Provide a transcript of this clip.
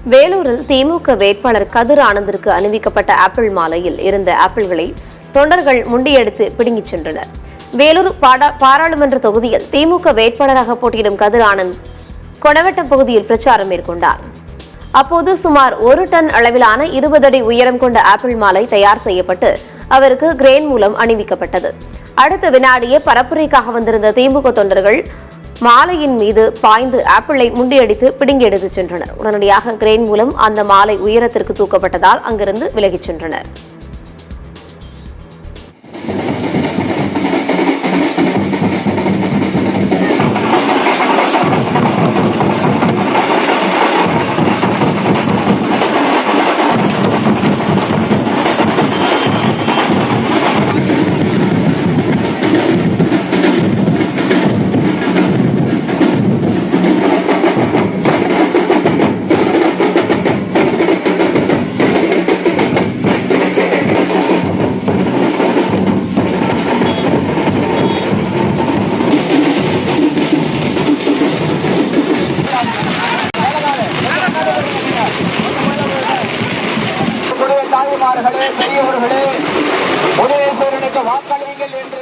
வேலூரில் திமுக வேட்பாளர் கதிர் ஆனந்திற்கு அணிவிக்கப்பட்ட ஆப்பிள் மாலையில் இருந்த ஆப்பிள்களை தொண்டர்கள் முண்டியடித்து பிடுங்கிச் சென்றனர். வேலூர் பாராளுமன்ற தொகுதியில் திமுக வேட்பாளராக போட்டியிடும் கதிர் ஆனந்த் கொணவட்டம் பகுதியில் பிரச்சாரம் மேற்கொண்டார். அப்போது சுமார் 1 டன் அளவிலான 20 அடி உயரம் கொண்ட ஆப்பிள் மாலை தயார் செய்யப்பட்டு அவருக்கு கிரேன் மூலம் அணிவிக்கப்பட்டது. அடுத்த வினாடியே பரப்புரைக்காக வந்திருந்த திமுக தொண்டர்கள் மாலையின் மீது பாய்ந்து ஆப்பிளை முண்டியடித்து பிடுங்கி எடுத்துச் சென்றனர். உடனடியாக கிரேன் மூலம் அந்த மாலை உயரத்திற்கு தூக்கப்பட்டதால் அங்கிருந்து விலகிச் சென்றனர். தாய்மார்களே, பெரியவர்களே, உதயசூரனுக்கு வாக்களியுங்கள் என்று